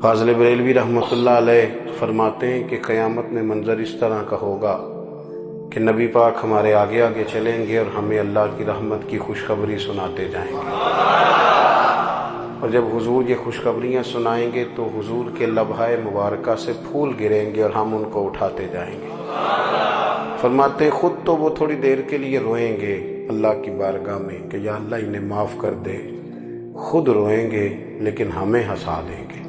فاضل بریلوی رحمۃ اللہ علیہ فرماتے ہیں کہ قیامت میں منظر اس طرح کا ہوگا کہ نبی پاک ہمارے آگے آگے چلیں گے اور ہمیں اللہ کی رحمت کی خوشخبری سناتے جائیں گے، اور جب حضور یہ خوشخبریاں سنائیں گے تو حضور کے لبہائے مبارکہ سے پھول گریں گے اور ہم ان کو اٹھاتے جائیں گے۔ فرماتے ہیں خود تو وہ تھوڑی دیر کے لیے روئیں گے اللہ کی بارگاہ میں کہ یا اللہ انہیں معاف کر دے، خود روئیں گے لیکن ہمیں ہنسا دیں گے۔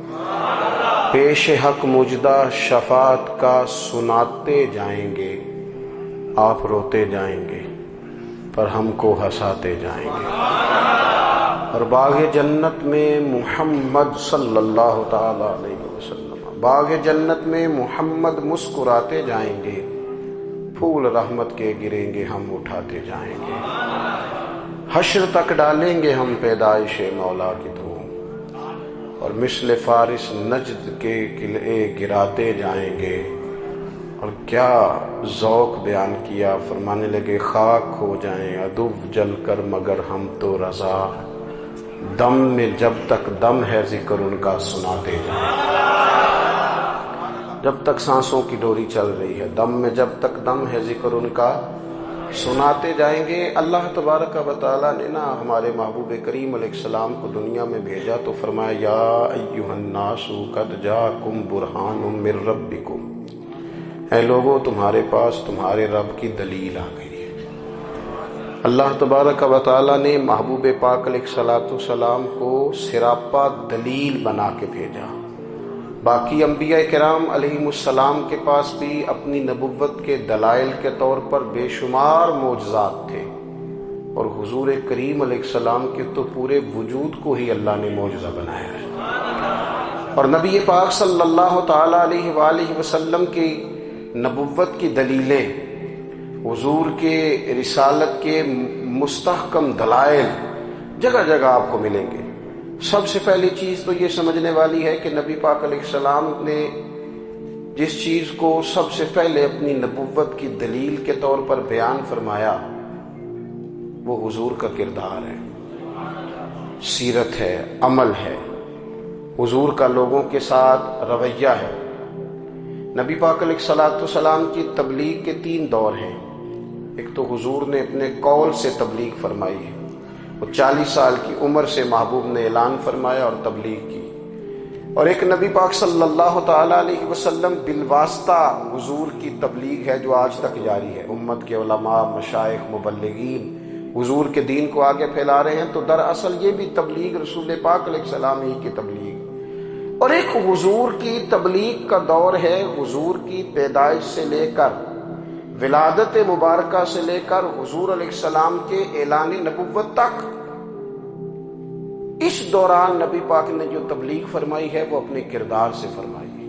پیش حق مجدہ شفاعت کا سناتے جائیں گے، آپ روتے جائیں گے پر ہم کو ہنساتے جائیں گے۔ اور باغ جنت میں محمد صلی اللہ تعالی علیہ وسلم، باغ جنت میں محمد مسکراتے جائیں گے، پھول رحمت کے گریں گے ہم اٹھاتے جائیں گے۔ حشر تک ڈالیں گے ہم پیدائش مولا کی دھوم، اور مثل فارس نجد کے قلعے گراتے جائیں گے۔ اور کیا ذوق بیان کیا، فرمانے لگے خاک ہو جائیں عدو جل کر مگر ہم تو رضا، دم میں جب تک دم ہے ذکر ان کا سناتے جائیں گے۔ جب تک سانسوں کی ڈوری چل رہی ہے، دم میں جب تک دم ہے ذکر ان کا سناتے جائیں گے۔ اللہ تبارک و تعالیٰ نے ہمارے محبوب کریم علیہ السلام کو دنیا میں بھیجا تو فرمایا یا ایھا الناس قد جاءکم برہان من ربکم، اے لوگوں تمہارے پاس تمہارے رب کی دلیل آ گئی ہے۔ اللہ تبارک و تعالیٰ نے محبوب پاک علیہ السلام کو سراپا دلیل بنا کے بھیجا۔ باقی انبیاء کرام علیہم السلام کے پاس بھی اپنی نبوت کے دلائل کے طور پر بے شمار معجزات تھے، اور حضور کریم علیہ السلام کے تو پورے وجود کو ہی اللہ نے معجزہ بنایا ہے۔ اور نبی پاک صلی اللہ تعالی علیہ وآلہ وسلم کی نبوت کی دلیلیں، حضور کے رسالت کے مستحکم دلائل جگہ جگہ آپ کو ملیں گے۔ سب سے پہلی چیز تو یہ سمجھنے والی ہے کہ نبی پاک علیہ السلام نے جس چیز کو سب سے پہلے اپنی نبوت کی دلیل کے طور پر بیان فرمایا وہ حضور کا کردار ہے، سیرت ہے، عمل ہے، حضور کا لوگوں کے ساتھ رویہ ہے۔ نبی پاک علیہ السلام کی تبلیغ کے 3 دور ہیں۔ ایک تو حضور نے اپنے قول سے تبلیغ فرمائی ہے، 40 سال کی عمر سے محبوب نے اعلان فرمایا اور تبلیغ کی، اور ایک نبی پاک صلی اللہ تعالی علیہ وسلم بالواسطہ حضور کی تبلیغ ہے جو آج تک جاری ہے۔ امت کے علماء، مشائخ، مبلغین حضور کے دین کو آگے پھیلا رہے ہیں، تو دراصل یہ بھی تبلیغ رسول پاک علیہ السلام ہی کی تبلیغ۔ اور ایک حضور کی تبلیغ کا دور ہے، حضور کی پیدائش سے لے کر ولادت مبارکہ سے لے کر حضور علیہ السلام کے اعلان نبوت تک۔ اس دوران نبی پاک نے جو تبلیغ فرمائی ہے وہ اپنے کردار سے فرمائی ہے۔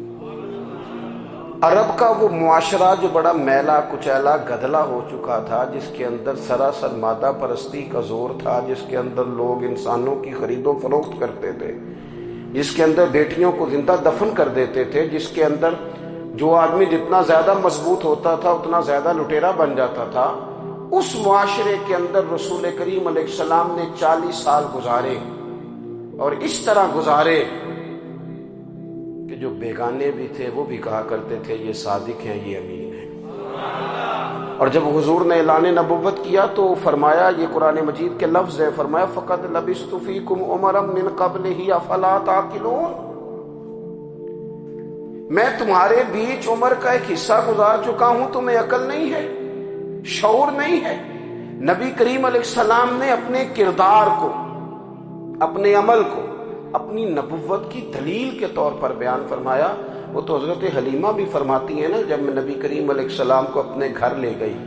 عرب کا وہ معاشرہ جو بڑا میلا کچیلا گدلا ہو چکا تھا، جس کے اندر سراسر مادہ پرستی کا زور تھا، جس کے اندر لوگ انسانوں کی خرید و فروخت کرتے تھے، جس کے اندر بیٹیوں کو زندہ دفن کر دیتے تھے، جس کے اندر جو آدمی جتنا زیادہ مضبوط ہوتا تھا اتنا زیادہ لٹیرا بن جاتا تھا، اس معاشرے کے اندر رسول کریم علیہ السلام نے 40 سال گزارے، اور اس طرح گزارے کہ جو بیگانے بھی تھے وہ بھی کہا کرتے تھے یہ صادق ہیں، یہ امین ہیں۔ اور جب حضور نے اعلان نبوت کیا تو فرمایا، یہ قرآن مجید کے لفظ ہے، فرمایا فَقَدْ لَبِثْتُ فِيكُمْ عُمَرًا مِّن قَبْلِهِ أَفَلَا تَعْقِلُونَ، میں تمہارے بیچ عمر کا ایک حصہ گزار چکا ہوں، تمہیں عقل نہیں ہے، شعور نہیں ہے۔ نبی کریم علیہ السلام نے اپنے کردار کو، اپنے عمل کو اپنی نبوت کی دلیل کے طور پر بیان فرمایا۔ وہ تو حضرت حلیمہ بھی فرماتی ہیں نا، جب میں نبی کریم علیہ السلام کو اپنے گھر لے گئی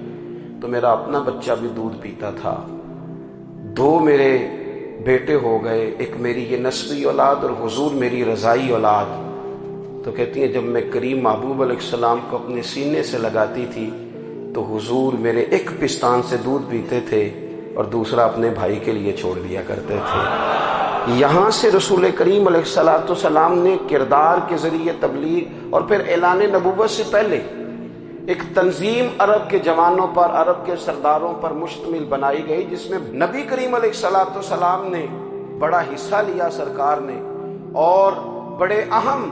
تو میرا اپنا بچہ بھی دودھ پیتا تھا، 2 میرے بیٹے ہو گئے، ایک میری یہ نسبی اولاد اور حضور میری رضائی اولاد۔ تو کہتی ہیں جب میں کریم محبوب علیہ السلام کو اپنے سینے سے لگاتی تھی تو حضور میرے ایک پستان سے دودھ پیتے تھے اور دوسرا اپنے بھائی کے لیے چھوڑ دیا کرتے تھے۔ یہاں سے رسول کریم علیہ السلام نے کردار کے ذریعے تبلیغ، اور پھر اعلان نبوت سے پہلے ایک تنظیم عرب کے جوانوں پر، عرب کے سرداروں پر مشتمل بنائی گئی، جس میں نبی کریم علیہ السلام نے بڑا حصہ لیا سرکار نے، اور بڑے اہم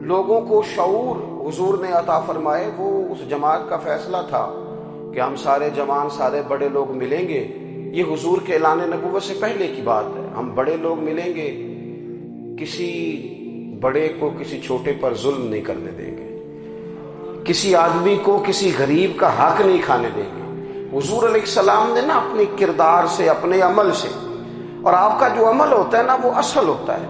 لوگوں کو شعور حضور نے عطا فرمائے، وہ اس جماعت کا فیصلہ تھا کہ ہم سارے جوان، سارے بڑے لوگ ملیں گے۔ یہ حضور کے اعلان نبوت سے پہلے کی بات ہے۔ ہم بڑے لوگ ملیں گے، کسی بڑے کو کسی چھوٹے پر ظلم نہیں کرنے دیں گے، کسی آدمی کو کسی غریب کا حق نہیں کھانے دیں گے۔ حضور علیہ السلام نے نا اپنے کردار سے، اپنے عمل سے، اور آپ کا جو عمل ہوتا ہے نا وہ اصل ہوتا ہے۔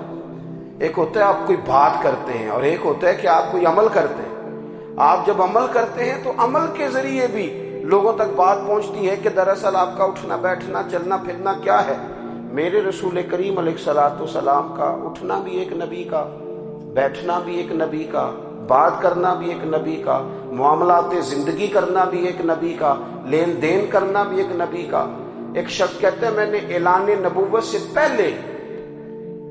ایک ہوتا ہے آپ کوئی بات کرتے ہیں اور ایک ہوتا ہے کہ آپ کوئی عمل کرتے ہیں۔ آپ جب عمل کرتے ہیں تو عمل کے ذریعے بھی لوگوں تک بات پہنچتی ہے کہ دراصل آپ کا اٹھنا بیٹھنا چلنا پھرنا کیا ہے۔ میرے رسول کریم علیہ الصلوۃ والسلام کا اٹھنا بھی ایک نبی کا، بیٹھنا بھی ایک نبی کا، بات کرنا بھی ایک نبی کا، معاملات زندگی کرنا بھی ایک نبی کا، لین دین کرنا بھی ایک نبی کا۔ ایک شخص کہتے ہیں میں نے اعلان نبوت سے پہلے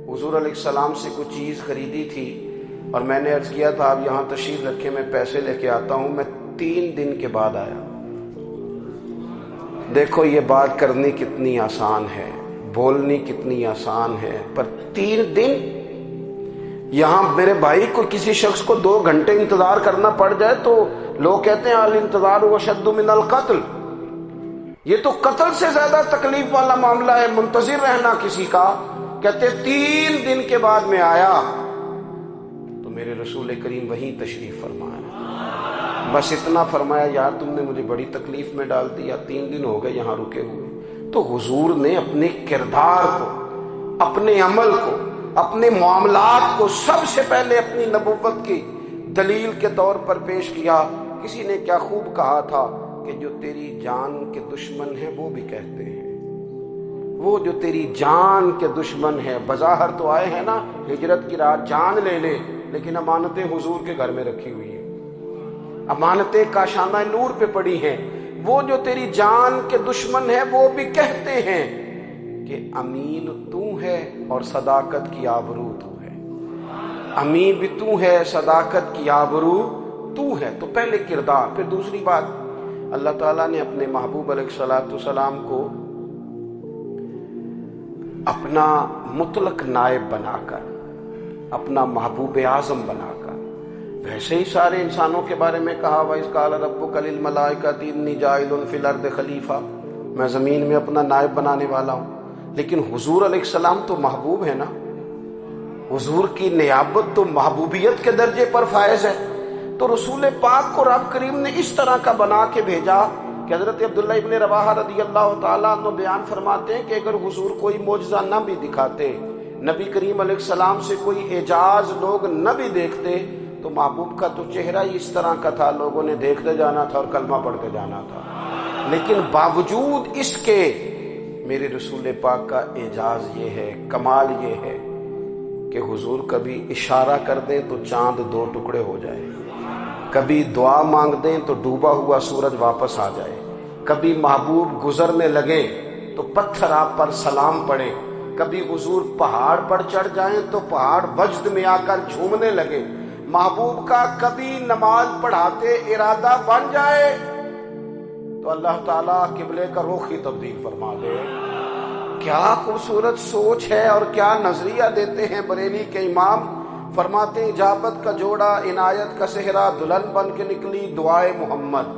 حضور علیہ السلام سے کوئی چیز خریدی تھی اور میں نے عرض کیا تھا آپ یہاں تشریف رکھے، میں پیسے لے کے آتا ہوں۔ میں 3 دن کے بعد آیا۔ دیکھو یہ بات کرنی کتنی آسان ہے، بولنی کتنی آسان ہے، پر 3 دن یہاں میرے بھائی کو کسی شخص کو 2 گھنٹے انتظار کرنا پڑ جائے تو لوگ کہتے ہیں الانتظار اشد من القتل، یہ تو قتل سے زیادہ تکلیف والا معاملہ ہے منتظر رہنا کسی کا۔ کہتے 3 دن کے بعد میں آیا تو میرے رسول کریم وہیں تشریف فرمایا، بس اتنا فرمایا یار تم نے مجھے بڑی تکلیف میں ڈال دیا، 3 دن ہو گئے یہاں رکے ہوئے۔ تو حضور نے اپنے کردار کو، اپنے عمل کو، اپنے معاملات کو سب سے پہلے اپنی نبوت کی دلیل کے طور پر پیش کیا۔ کسی نے کیا خوب کہا تھا کہ جو تیری جان کے دشمن ہیں وہ بھی کہتے ہیں، وہ جو تیری جان کے دشمن ہے، بظاہر تو آئے ہیں نا ہجرت کی رات جان لے لے، لیکن امانتیں حضور کے گھر میں رکھی ہوئی ہیں، امانتیں کاشانہ نور پہ پڑی ہیں۔ وہ جو تیری جان کے دشمن ہے وہ بھی کہتے ہیں کہ امین تو ہے اور صداقت کی آبرو تو ہے، امین بھی تو ہے، صداقت کی آبرو تو ہے۔ تو پہلے کردار، پھر دوسری بات، اللہ تعالیٰ نے اپنے محبوب علیہ الصلوۃ والسلام کو اپنا مطلق نائب بنا کر، اپنا محبوب اعظم بنا کر، ویسے ہی سارے انسانوں کے بارے میں کہا وَإِذْ قَالَ رَبُّكَ لِلْمَلَائِكَةِ إِنِّي جَاعِلٌ فِي الْأَرْضِ خَلِيفَةً، میں زمین میں اپنا نائب بنانے والا ہوں۔ لیکن حضور علیہ السلام تو محبوب ہے نا، حضور کی نیابت تو محبوبیت کے درجے پر فائز ہے۔ تو رسول پاک کو رب کریم نے اس طرح کا بنا کے بھیجا کہ حضرت عبداللہ ابن رواحہ رضی اللہ تعالیٰ عنہ بیان فرماتے ہیں کہ اگر حضور کوئی معجزہ نہ بھی دکھاتے، نبی کریم علیہ السلام سے کوئی اعجاز لوگ نہ بھی دیکھتے، تو محبوب کا تو چہرہ ہی اس طرح کا تھا، لوگوں نے دیکھتے جانا تھا اور کلمہ پڑھتے جانا تھا۔ لیکن باوجود اس کے میرے رسول پاک کا اعجاز یہ ہے، کمال یہ ہے کہ حضور کبھی اشارہ کر دیں تو چاند 2 ٹکڑے ہو جائے، کبھی دعا مانگ دیں تو ڈوبا ہوا سورج واپس آ جائے، کبھی محبوب گزرنے لگے تو پتھر آپ پر سلام پڑے، کبھی حضور پہاڑ پر چڑھ جائیں تو پہاڑ وجد میں آ کر جھومنے لگے، محبوب کا کبھی نماز پڑھاتے ارادہ بن جائے تو اللہ تعالیٰ قبلے کا رخ ہی تبدیل فرما دے۔ کیا خوبصورت سوچ ہے اور کیا نظریہ دیتے ہیں بریلی کے امام۔ فرماتے ہیں اجابت کا جوڑا عنایت کا صحرا، دلہن بن کے نکلی دعائے محمد،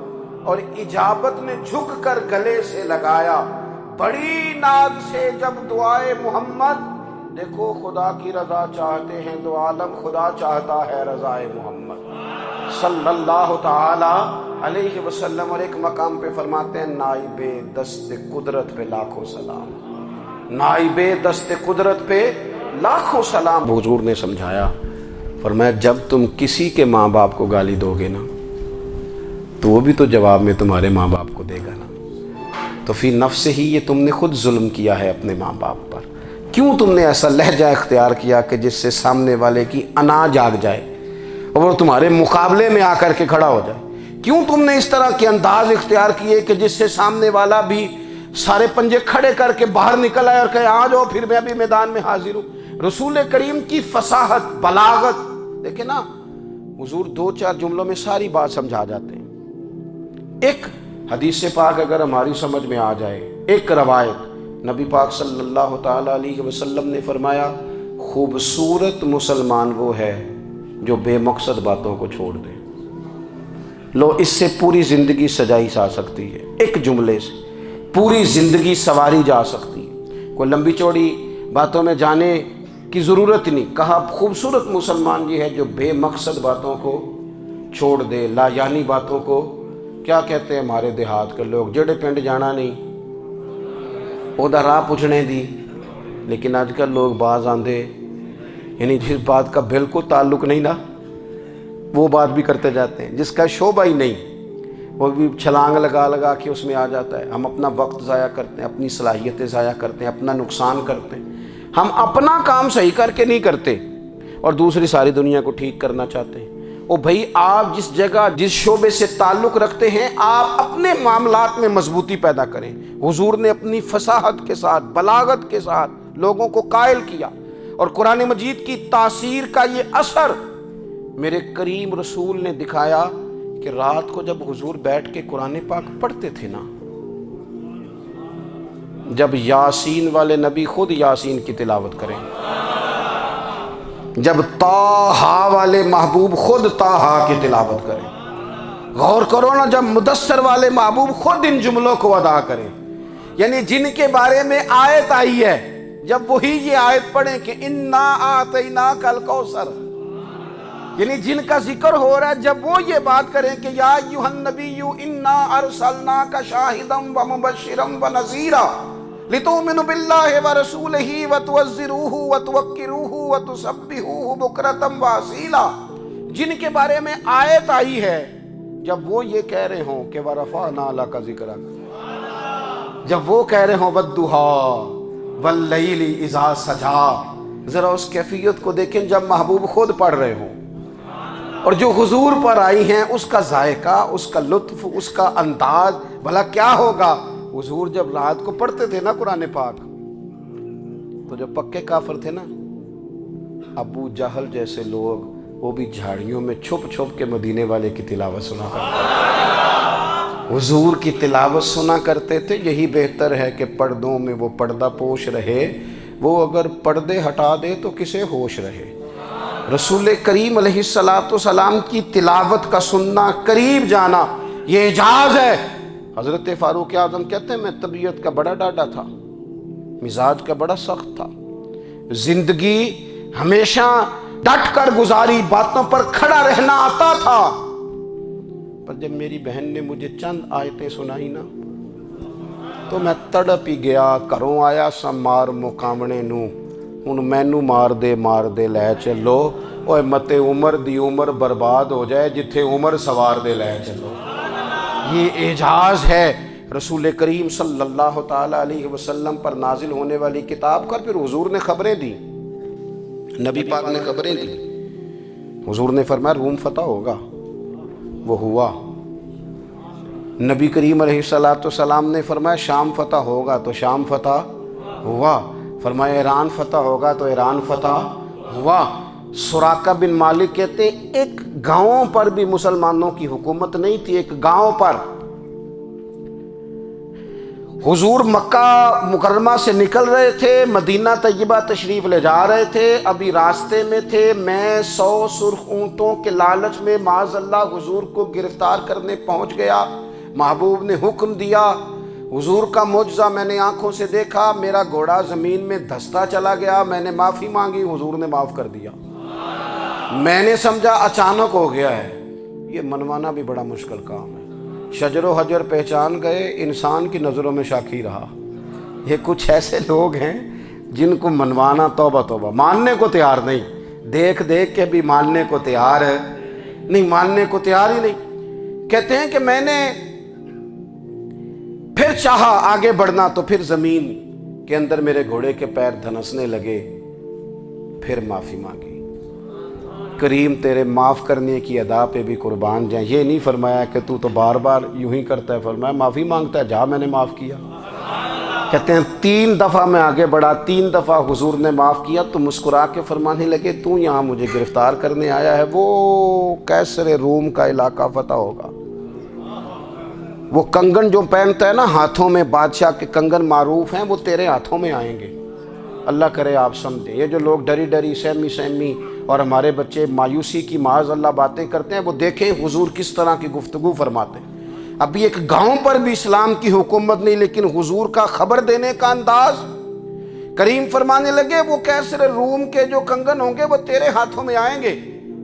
اور اجابت نے جھک کر گلے سے لگایا بڑی ناز سے جب دعائے محمد۔ دیکھو خدا کی رضا چاہتے ہیں دو عالم، خدا چاہتا ہے رضائے محمد صلی اللہ تعالی علیہ وسلم۔ اور ایک مقام پہ فرماتے ہیں نائب دست قدرت پہ لاکھوں سلام، نائب دست قدرت پہ لاکھوں سلام۔ حضور نے سمجھایا، فرمایا جب تم کسی کے ماں باپ کو گالی دو گے نا تو وہ بھی تو جواب میں تمہارے ماں باپ کو دے گا نا، تو فی نفس ہی یہ تم نے خود ظلم کیا ہے اپنے ماں باپ پر۔ کیوں تم نے ایسا لہجہ اختیار کیا کہ جس سے سامنے والے کی انا جاگ جائے اور وہ تمہارے مقابلے میں آ کر کے کھڑا ہو جائے؟ کیوں تم نے اس طرح کے انداز اختیار کیے کہ جس سے سامنے والا بھی سارے پنجے کھڑے کر کے باہر نکل آئے اور کہے آ جاؤ پھر میں ابھی میدان میں حاضر ہوں؟ رسول کریم کی فصاحت، بلاغت دیکھیں نا، حضور 2-4 جملوں میں ساری بات سمجھا جاتے ہیں۔ ایک حدیث پاک اگر ہماری سمجھ میں آ جائے، ایک روایت، نبی پاک صلی اللہ تعالی علیہ وسلم نے فرمایا خوبصورت مسلمان وہ ہے جو بے مقصد باتوں کو چھوڑ دے۔ لو، اس سے پوری زندگی سجائی جا سکتی ہے، ایک جملے سے پوری زندگی سواری جا سکتی ہے، کوئی لمبی چوڑی باتوں میں جانے کی ضرورت نہیں۔ کہا خوبصورت مسلمان یہ ہے جو بے مقصد باتوں کو چھوڑ دے، لا یعنی باتوں کو، کیا کہتے ہیں ہمارے دیہات کے لوگ، جڑے پنڈ جانا نہیں اودا راہ پوچھنے دی۔ لیکن آج کل لوگ باز آندے، یعنی جس بات کا بالکل تعلق نہیں نا وہ بات بھی کرتے جاتے ہیں، جس کا شعبہ ہی نہیں وہ بھی چھلانگ لگا لگا کے اس میں آ جاتا ہے۔ ہم اپنا وقت ضائع کرتے ہیں، اپنی صلاحیتیں ضائع کرتے ہیں، اپنا نقصان کرتے ہیں۔ ہم اپنا کام صحیح کر کے نہیں کرتے اور دوسری ساری دنیا کو ٹھیک کرنا چاہتے ہیں۔ او بھائی، آپ جس جگہ جس شعبے سے تعلق رکھتے ہیں آپ اپنے معاملات میں مضبوطی پیدا کریں۔ حضور نے اپنی فصاحت کے ساتھ، بلاغت کے ساتھ لوگوں کو قائل کیا، اور قرآن مجید کی تاثیر کا یہ اثر میرے کریم رسول نے دکھایا کہ رات کو جب حضور بیٹھ کے قرآن پاک پڑھتے تھے نا، جب یاسین والے نبی خود یاسین کی تلاوت کریں، جب طٰہٰ والے محبوب خود طٰہٰ کی تلاوت کریں، غور کرو نا، جب مدثر والے محبوب خود ان جملوں کو ادا کریں، یعنی جن کے بارے میں آیت آئی ہے، جب وہی یہ آیت پڑھیں کہ اِنَّا أَعْطَيْنَاكَ الْكَوْثَرَ، یعنی جن کا ذکر ہو رہا ہے، جب وہ یہ بات کریں کہ یا ایھا النبی انا ارسلناک شاہدا ومبشرا ونذیرا لتؤمنوا باللہ ورسولہ وتعزروہ وتوقروہ وتسبحوہ بکرۃ واصیلا، جن کے بارے میں آیت آئی ہے، جب وہ یہ کہہ رہے ہوں کہ ورفعنا لک ذکرک، جب وہ کہہ رہے ہوں والضحیٰ واللیل اذا سجا، ذرا اس کیفیت کو دیکھیں جب محبوب خود پڑھ رہے ہوں، اور جو حضور پر آئی ہیں اس کا ذائقہ، اس کا لطف، اس کا انداز بھلا کیا ہوگا۔ حضور جب رات کو پڑھتے تھے نا قرآن پاک، تو جو پکے کافر تھے نا، ابو جہل جیسے لوگ، وہ بھی جھاڑیوں میں چھپ چھپ کے مدینے والے کی تلاوت سنا کرتے تھے، حضور کی تلاوت سنا کرتے تھے۔ یہی بہتر ہے کہ پردوں میں وہ پردہ پوش رہے، وہ اگر پردے ہٹا دے تو کسے ہوش رہے۔ رسول کریم علیہ السلام کی تلاوت کا سننا، قریب جانا، یہ اعجاز ہے۔ حضرت فاروق اعظم کہتے ہیں میں طبیعت کا بڑا ڈاڈا تھا، مزاج کا بڑا سخت تھا، زندگی ہمیشہ ڈٹ کر گزاری، باتوں پر کھڑا رہنا آتا تھا، پر جب میری بہن نے مجھے چند آیتیں سنائی نا تو میں تڑپ ہی گیا۔ گھروں آیا سا مار مقامنے نو، ہن مینو مار دے لے چلو، اوے متے عمر دی عمر برباد ہو جائے جتھے عمر سوار دے لے چلو۔ یہ اعجاز ہے رسول کریم صلی اللہ تعالیٰ علیہ وسلم پر نازل ہونے والی کتاب کا۔ پھر حضور نے خبریں دی، نبی پاک نے خبریں دی، حضور نے فرمایا روم فتح ہوگا، وہ ہوا۔ نبی کریم علیہ السلام نے فرمایا شام فتح ہوگا، تو شام فتح ہوا۔ فرمایا ایران فتح ہوگا، تو ایران فتح ہوا۔ سراقہ بن مالک کہتے ہیں ایک گاؤں پر بھی مسلمانوں کی حکومت نہیں تھی، ایک گاؤں پر۔ حضور مکہ مکرمہ سے نکل رہے تھے، مدینہ طیبہ تشریف لے جا رہے تھے، ابھی راستے میں تھے، میں 100 سرخ اونٹوں کے لالچ میں معاذ اللہ حضور کو گرفتار کرنے پہنچ گیا۔ محبوب نے حکم دیا، حضور کا معجزہ میں نے آنکھوں سے دیکھا، میرا گھوڑا زمین میں دھستا چلا گیا، میں نے معافی مانگی، حضور نے معاف کر دیا۔ میں نے سمجھا اچانک ہو گیا ہے۔ یہ منوانا بھی بڑا مشکل کام ہے۔ شجر و حجر پہچان گئے، انسان کی نظروں میں شاکی رہا۔ یہ کچھ ایسے لوگ ہیں جن کو منوانا توبہ توبہ، ماننے کو تیار نہیں، دیکھ دیکھ کے بھی ماننے کو تیار ہے نہیں، ماننے کو تیار ہی نہیں۔ کہتے ہیں کہ میں نے پھر چاہا آگے بڑھنا، تو پھر زمین کے اندر میرے گھوڑے کے پیر دھنسنے لگے، پھر معافی مانگی۔ کریم تیرے معاف کرنے کی ادا پہ بھی قربان جائیں۔ یہ نہیں فرمایا کہ تو بار بار یوں ہی کرتا ہے، فرمایا معافی مانگتا ہے، جا میں نے معاف کیا۔ کہتے ہیں 3 دفعہ میں آگے بڑھا، 3 دفعہ حضور نے معاف کیا تو مسکرا کے فرمانے لگے تو یہاں مجھے گرفتار کرنے آیا ہے، وہ کیسر روم کا علاقہ فتح ہوگا۔ وہ کنگن جو پہنتا ہے نا ہاتھوں میں، بادشاہ کے کنگن معروف ہیں، وہ تیرے ہاتھوں میں آئیں گے۔ اللہ کرے آپ سمجھیں۔ یہ جو لوگ ڈری ڈری سہمی سہمی اور ہمارے بچے مایوسی کی معاذ اللہ باتیں کرتے ہیں، وہ دیکھیں حضور کس طرح کی گفتگو فرماتے ہیں۔ ابھی ایک گاؤں پر بھی اسلام کی حکومت نہیں، لیکن حضور کا خبر دینے کا انداز۔ کریم فرمانے لگے وہ کیسر روم کے جو کنگن ہوں گے وہ تیرے ہاتھوں میں آئیں گے۔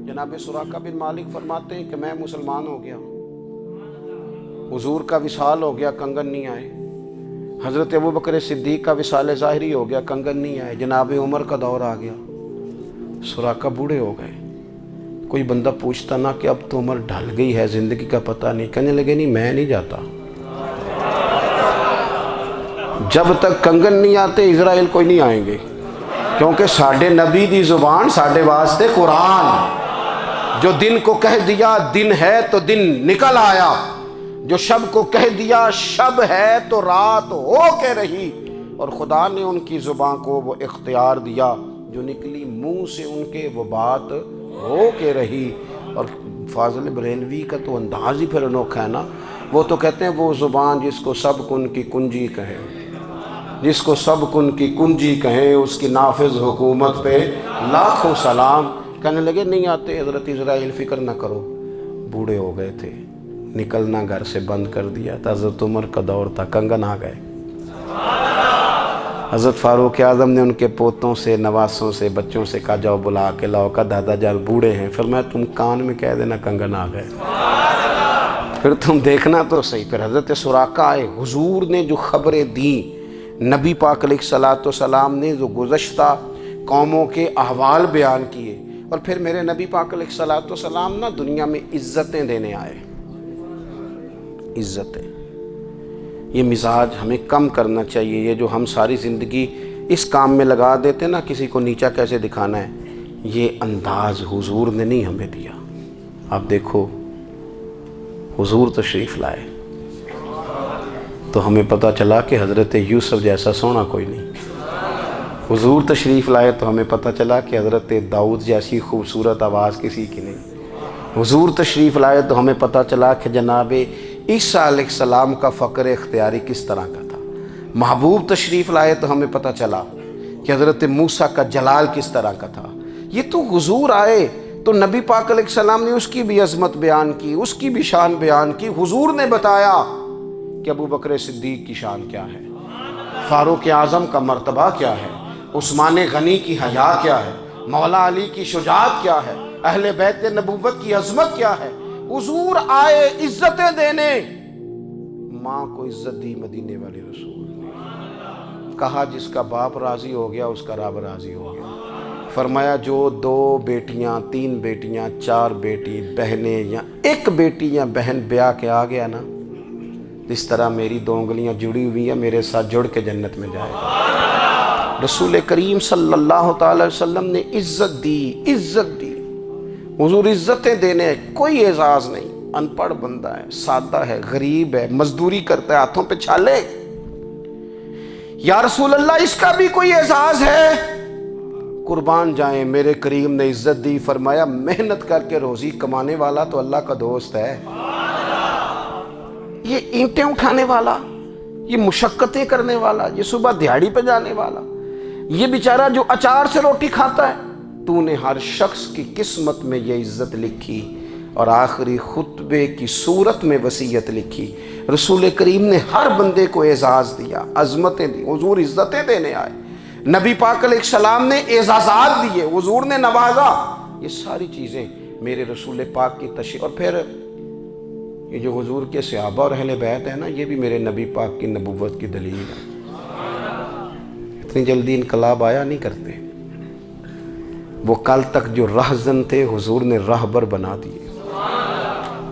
جناب سراقہ بن مالک فرماتے ہیں کہ میں مسلمان ہو گیا، حضور کا وصال ہو گیا، کنگن نہیں آئے۔ حضرت ابوبکر صدیق کا وصال ظاہری ہو گیا، کنگن نہیں آئے۔ جناب عمر کا دور آ گیا، سراقہ بوڑھے ہو گئے۔ کوئی بندہ پوچھتا نہ کہ اب تو عمر ڈھل گئی ہے، زندگی کا پتہ نہیں، کہنے لگے نہیں میں نہیں جاتا، جب تک کنگن نہیں آتے اسرائیل کوئی نہیں آئیں گے، کیونکہ ساڈے نبی دی زبان ساڈے واسطے قرآن۔ جو دن کو کہہ دیا دن ہے تو دن نکل آیا، جو شب کو کہہ دیا شب ہے تو رات ہو کے رہی، اور خدا نے ان کی زبان کو وہ اختیار دیا، جو نکلی منہ سے ان کے وہ بات ہو کے رہی۔ اور فاضل بریلوی کا تو انداز ہی پھر انوکھا ہے نا، وہ تو کہتے ہیں وہ زبان جس کو سب کن کی کنجی کہیں، جس کو سب کن کی کنجی کہیں، اس کی نافذ حکومت پہ لاکھوں سلام۔ کہنے لگے نہیں آتے حضرت اسرائیل، فکر نہ کرو، بوڑھے ہو گئے تھے، نکلنا گھر سے بند کر دیا تھا۔ حضرت عمر کا دور تھا، کنگن آ گئے۔ حضرت فاروق اعظم نے ان کے پوتوں سے، نواسوں سے، بچوں سے کہا جاؤ بلا کے لاؤ، کا دادا جان بوڑھے ہیں، فرمایا تم کان میں کہہ دینا کنگن آ گئے، پھر تم دیکھنا تو صحیح۔ پھر حضرت سراقہ آئے، حضور نے جو خبریں دیں، نبی پاک علیہ الصلوۃ والسلام نے جو گزشتہ قوموں کے احوال بیان کیے، اور پھر میرے نبی پاک علیہ الصلوۃ والسلام نا دنیا میں عزتیں دینے آئے۔ عزتیں، یہ مزاج ہمیں کم کرنا چاہیے۔ یہ جو ہم ساری زندگی اس کام میں لگا دیتے نا، کسی کو نیچا کیسے دکھانا ہے، یہ انداز حضور نے نہیں ہمیں دیا۔ آپ دیکھو حضور تشریف لائے تو ہمیں پتہ چلا کہ حضرت یوسف جیسا سونا کوئی نہیں۔ حضور تشریف لائے تو ہمیں پتہ چلا کہ حضرت داؤد جیسی خوبصورت آواز کسی کی نہیں۔ حضور تشریف لائے تو ہمیں پتہ چلا کہ جناب عیسیٰ علیہ السلام کا فقر اختیاری کس طرح کا تھا۔ محبوب تشریف لائے تو ہمیں پتہ چلا کہ حضرت موسیٰ کا جلال کس طرح کا تھا۔ یہ تو حضور آئے تو نبی پاک علیہ السلام نے اس کی بھی عظمت بیان کی، اس کی بھی شان بیان کی۔ حضور نے بتایا کہ ابوبکر صدیق کی شان کیا ہے، فاروق اعظم کا مرتبہ کیا ہے، عثمان غنی کی حیا کیا ہے، مولا علی کی شجاعت کیا ہے، اہل بیت نبوت کی عظمت کیا ہے۔ حضور آئے عزتیں دینے، ماں کو عزت دی مدینے والے رسول نے، کہا جس کا باپ راضی ہو گیا اس کا رب راضی ہو گیا۔ فرمایا جو 2 بیٹیاں 3 بیٹیاں 4 بیٹی بہنیں یا 1 بیٹی یا بہن بیاہ کے آ گیا نا، جس طرح میری 2 انگلیاں جڑی ہوئی ہیں میرے ساتھ جڑ کے جنت میں جائے گا۔ رسول کریم صلی اللہ تعالی وسلم نے عزت دی، عزت دی۔ حضور عزتیں دینے، کوئی اعزاز نہیں۔ ان پڑھ بندہ ہے، سادہ ہے، غریب ہے، مزدوری کرتا ہے، ہاتھوں پہ چھالے، یا رسول اللہ اس کا بھی کوئی اعزاز ہے؟ قربان جائیں، میرے کریم نے عزت دی، فرمایا محنت کر کے روزی کمانے والا تو اللہ کا دوست ہے۔ یہ اینٹیں اٹھانے والا، یہ مشقتیں کرنے والا، یہ صبح دیہڑی پہ جانے والا، یہ بیچارہ جو اچار سے روٹی کھاتا ہے، تو نے ہر شخص کی قسمت میں یہ عزت لکھی اور آخری خطبے کی صورت میں وصیت لکھی۔ رسول کریم نے ہر بندے کو اعزاز دیا، عظمتیں دی۔ حضور عزتیں دینے آئے، نبی پاک علیہ السلام نے اعزازات دیے، حضور نے نوازا۔ یہ ساری چیزیں میرے رسول پاک کی تشریف، اور پھر یہ جو حضور کے صحابہ اور اہل بیت ہیں نا، یہ بھی میرے نبی پاک کی نبوت کی دلیل ہے۔ اتنی جلدی انقلاب آیا نہیں کرتے، وہ کل تک جو رہزن تھے حضور نے راہبر بنا دیے۔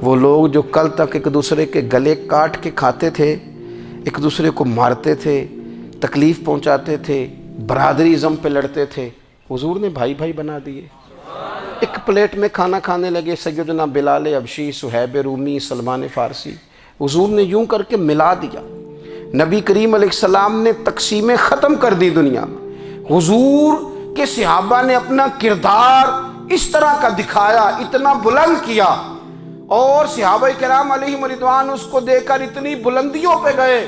وہ لوگ جو کل تک ایک دوسرے کے گلے کاٹ کے کھاتے تھے، ایک دوسرے کو مارتے تھے، تکلیف پہنچاتے تھے، برادری ازم پہ لڑتے تھے، حضور نے بھائی بھائی بنا دیے۔ ایک پلیٹ میں کھانا کھانے لگے، سیدنا بلال حبشی، صہیب رومی، سلمان فارسی، حضور نے یوں کر کے ملا دیا۔ نبی کریم علیہ السلام نے تقسیمیں ختم کر دی دنیا میں۔ حضور کے صحابہ نے اپنا کردار اس طرح کا دکھایا، اتنا بلند کیا، اور صحابہ کرام علیہم رضوان اس کو دیکھ کر اتنی بلندیوں پہ گئے۔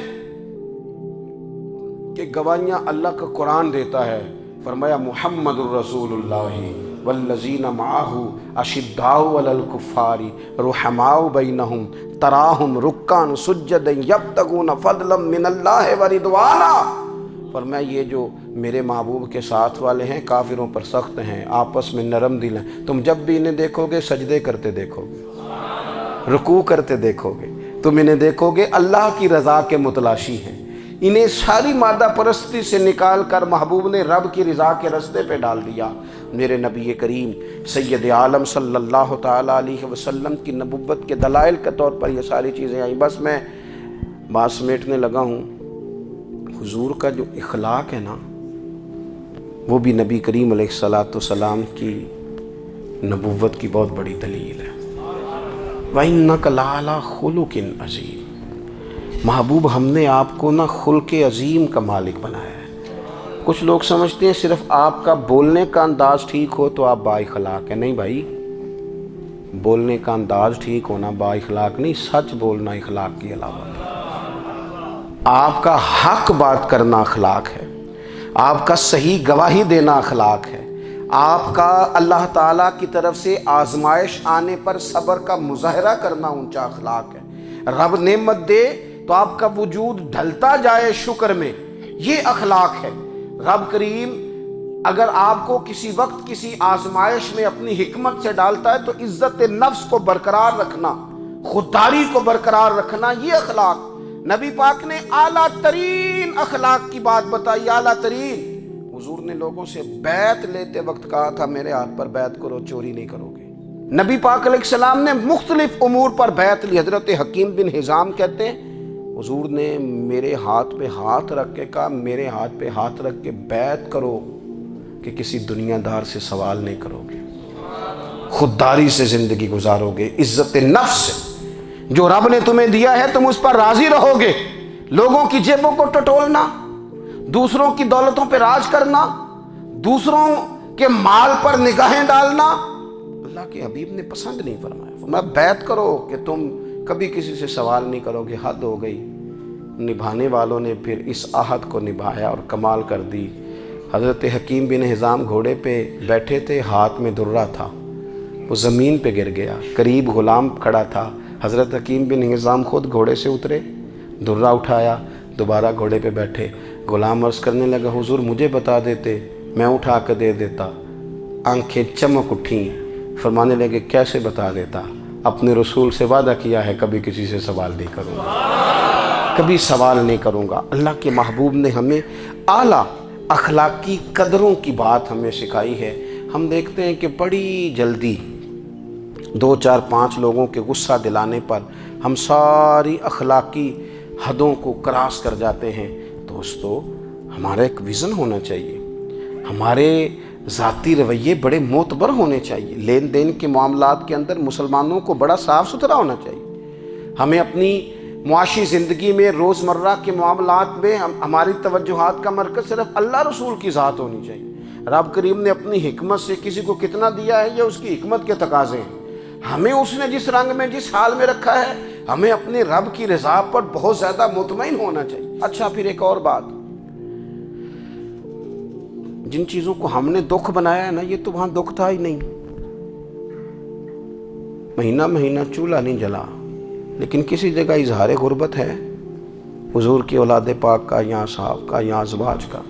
کہ گواہیاں اللہ کا قرآن دیتا ہے. فرمایا محمد الرسول اللہ والذین معہ اشداء علی الکفار رحماء بینہم تراہم رکعا سجدا یبتغون فضلا من اللہ ورضوانا. فرمایا یہ جو میرے محبوب کے ساتھ والے ہیں کافروں پر سخت ہیں، آپس میں نرم دل ہیں. تم جب بھی انہیں دیکھو گے سجدے کرتے دیکھو گے، رکوع کرتے دیکھو گے. تم انہیں دیکھو گے اللہ کی رضا کے متلاشی ہیں. انہیں ساری مادہ پرستی سے نکال کر محبوب نے رب کی رضا کے رستے پہ ڈال دیا. میرے نبی کریم سید عالم صلی اللہ تعالیٰ علیہ وسلم کی نبوت کے دلائل کے طور پر یہ ساری چیزیں آئیں. بس میں بات سمیٹنے لگا ہوں. حضور کا جو اخلاق ہے نا وہ بھی نبی کریم علیہ السلام کی نبوت کی بہت بڑی دلیل ہے. وَإِنَّكَ لَعَلَىٰ خُلُقٍ عَظِيمٍ. محبوب ہم نے آپ کو نا خلق عظیم کا مالک بنایا ہے. کچھ لوگ سمجھتے ہیں صرف آپ کا بولنے کا انداز ٹھیک ہو تو آپ با اخلاق ہیں. نہیں بھائی، بولنے کا انداز ٹھیک ہونا با اخلاق نہیں، سچ بولنا اخلاق کی علامت ہے. آپ کا حق بات کرنا اخلاق ہے، آپ کا صحیح گواہی دینا اخلاق ہے، آپ کا اللہ تعالیٰ کی طرف سے آزمائش آنے پر صبر کا مظاہرہ کرنا اونچا اخلاق ہے. رب نعمت دے تو آپ کا وجود ڈھلتا جائے شکر میں، یہ اخلاق ہے. رب کریم اگر آپ کو کسی وقت کسی آزمائش میں اپنی حکمت سے ڈالتا ہے تو عزت نفس کو برقرار رکھنا، خودداری کو برقرار رکھنا، یہ اخلاق. نبی پاک نے اعلیٰ ترین اخلاق کی بات بتائی، اعلیٰ ترین. حضور نے لوگوں سے بیعت لیتے وقت کہا تھا میرے ہاتھ پر بیعت کرو، چوری نہیں کرو گے. نبی پاک علیہ السلام نے مختلف امور پر بیعت لی. حضرت حکیم بن حزام کہتے ہیں حضور نے میرے ہاتھ پہ ہاتھ رکھ کے کہا میرے ہاتھ پہ ہاتھ رکھ کے بیعت کرو کہ کسی دنیا دار سے سوال نہیں کرو گے، خودداری سے زندگی گزارو گے، عزت نفس سے. جو رب نے تمہیں دیا ہے تم اس پر راضی رہو گے. لوگوں کی جیبوں کو ٹٹولنا، دوسروں کی دولتوں پہ راج کرنا، دوسروں کے مال پر نگاہیں ڈالنا اللہ کے حبیب نے پسند نہیں فرمایا. فرمایا بیعت کرو کہ تم کبھی کسی سے سوال نہیں کرو گے. حد ہو گئی. نبھانے والوں نے پھر اس عہد کو نبھایا اور کمال کر دی. حضرت حکیم بن حزام گھوڑے پہ بیٹھے تھے، ہاتھ میں درہ تھا، وہ زمین پہ گر گیا. قریب غلام کھڑا تھا. حضرت حکیم بن حزام خود گھوڑے سے اترے، درہ اٹھایا، دوبارہ گھوڑے پہ بیٹھے. غلام عرض کرنے لگا حضور مجھے بتا دیتے میں اٹھا کے دے دیتا. آنکھیں چمک اٹھیں. فرمانے لگے کیسے بتا دیتا؟ اپنے رسول سے وعدہ کیا ہے کبھی کسی سے سوال نہیں کروں گا، کبھی سوال نہیں کروں گا. اللہ کے محبوب نے ہمیں اعلیٰ اخلاقی قدروں کی بات ہمیں سکھائی ہے. ہم دیکھتے ہیں کہ بڑی جلدی 2 4 5 لوگوں کے غصہ دلانے پر ہم ساری اخلاقی حدوں کو کراس کر جاتے ہیں. دوستو ہمارا ایک ویژن ہونا چاہیے، ہمارے ذاتی رویے بڑے معتبر ہونے چاہیے. لین دین کے معاملات کے اندر مسلمانوں کو بڑا صاف ستھرا ہونا چاہیے. ہمیں اپنی معاشی زندگی میں روزمرہ کے معاملات میں ہماری توجہات کا مرکز صرف اللہ رسول کی ذات ہونی چاہیے. رب کریم نے اپنی حکمت سے کسی کو کتنا دیا ہے یہ اس کی حکمت کے تقاضے ہیں. ہمیں اس نے جس رنگ میں جس حال میں رکھا ہے ہمیں اپنے رب کی رضا پر بہت زیادہ مطمئن ہونا چاہیے. اچھا پھر ایک اور بات، جن چیزوں کو ہم نے دکھ بنایا ہے نا یہ تو وہاں دکھ تھا ہی نہیں. مہینہ مہینہ چولہا نہیں جلا، لیکن کسی جگہ اظہار غربت ہے حضور کی اولاد پاک کا یا صحاب کا یا ازواج کا.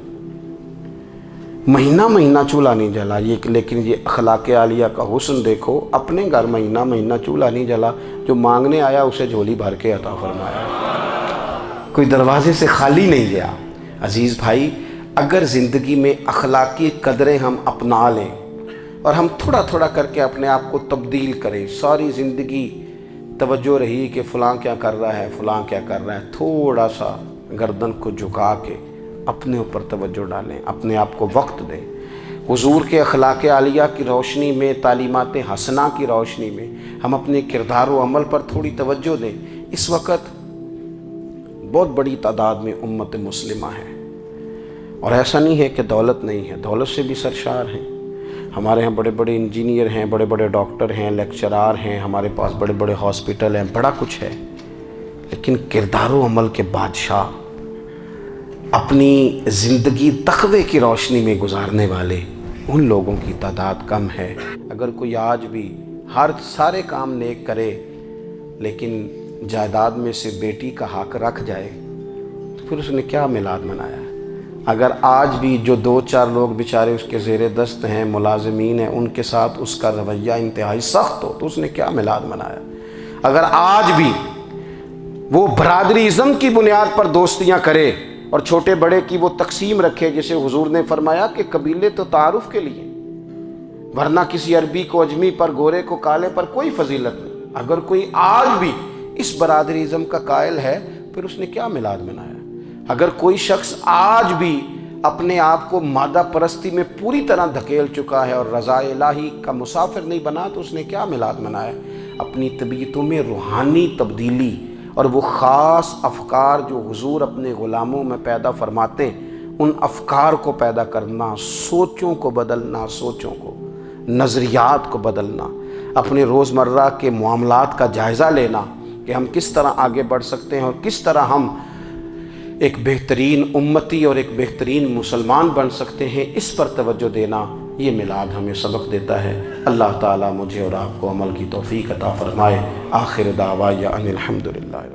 مہینہ مہینہ چولہا نہیں جلا لیکن یہ اخلاق عالیہ کا حسن دیکھو. اپنے گھر مہینہ مہینہ چولہا نہیں جلا، جو مانگنے آیا اسے جھولی بھر کے عطا فرمایا، کوئی دروازے سے خالی نہیں گیا. عزیز بھائی اگر زندگی میں اخلاقی قدریں ہم اپنا لیں اور ہم تھوڑا تھوڑا کر کے اپنے آپ کو تبدیل کریں، ساری زندگی توجہ رہی کہ فلاں کیا کر رہا ہے فلاں کیا کر رہا ہے، تھوڑا سا گردن کو جھکا کے اپنے اوپر توجہ ڈالیں، اپنے آپ کو وقت دیں. حضور کے اخلاق عالیہ کی روشنی میں، تعلیمات حسنہ کی روشنی میں ہم اپنے کردار و عمل پر تھوڑی توجہ دیں. اس وقت بہت بڑی تعداد میں امت مسلمہ ہے، اور ایسا نہیں ہے کہ دولت نہیں ہے، دولت سے بھی سرشار ہیں. ہمارے ہاں بڑے بڑے انجینئر ہیں، بڑے بڑے ڈاکٹر ہیں، لیکچرار ہیں، ہمارے پاس بڑے بڑے ہاسپٹل ہیں، بڑا کچھ ہے. لیکن کردار و عمل کے بادشاہ اپنی زندگی تقوی کی روشنی میں گزارنے والے ان لوگوں کی تعداد کم ہے۔ اگر کوئی آج بھی سارے کام نیک کرے لیکن جائیداد میں سے بیٹی کا حق رکھ جائے تو پھر اس نے کیا میلاد منایا؟ اگر آج بھی جو 2-4 لوگ بیچارے اس کے زیر دست ہیں، ملازمین ہیں، ان کے ساتھ اس کا رویہ انتہائی سخت ہو تو اس نے کیا میلاد منایا؟ اگر آج بھی وہ برادری ازم کی بنیاد پر دوستیاں کرے اور چھوٹے بڑے کی وہ تقسیم رکھے، جسے حضور نے فرمایا کہ قبیلے تو تعارف کے لیے، ورنہ کسی عربی کو اجمی پر، گورے کو کالے پر کوئی فضیلت نہیں۔ اگر کوئی آج بھی اس برادری ازم کا قائل ہے پھر اس نے کیا میلاد منایا؟ اگر کوئی شخص آج بھی اپنے آپ کو مادہ پرستی میں پوری طرح دھکیل چکا ہے اور رضا الہی کا مسافر نہیں بنا تو اس نے کیا میلاد منایا؟ اپنی طبیعتوں میں روحانی تبدیلی اور وہ خاص افکار جو حضور اپنے غلاموں میں پیدا فرماتے ہیں، ان افکار کو پیدا کرنا، سوچوں کو بدلنا، سوچوں کو، نظریات کو بدلنا، اپنے روزمرہ کے معاملات کا جائزہ لینا کہ ہم کس طرح آگے بڑھ سکتے ہیں اور کس طرح ہم ایک بہترین امتی اور ایک بہترین مسلمان بن سکتے ہیں، اس پر توجہ دینا، یہ میلاد ہمیں سبق دیتا ہے۔ اللہ تعالیٰ مجھے اور آپ کو عمل کی توفیق عطا فرمائے۔ آخر دعوایا ان الحمدللہ۔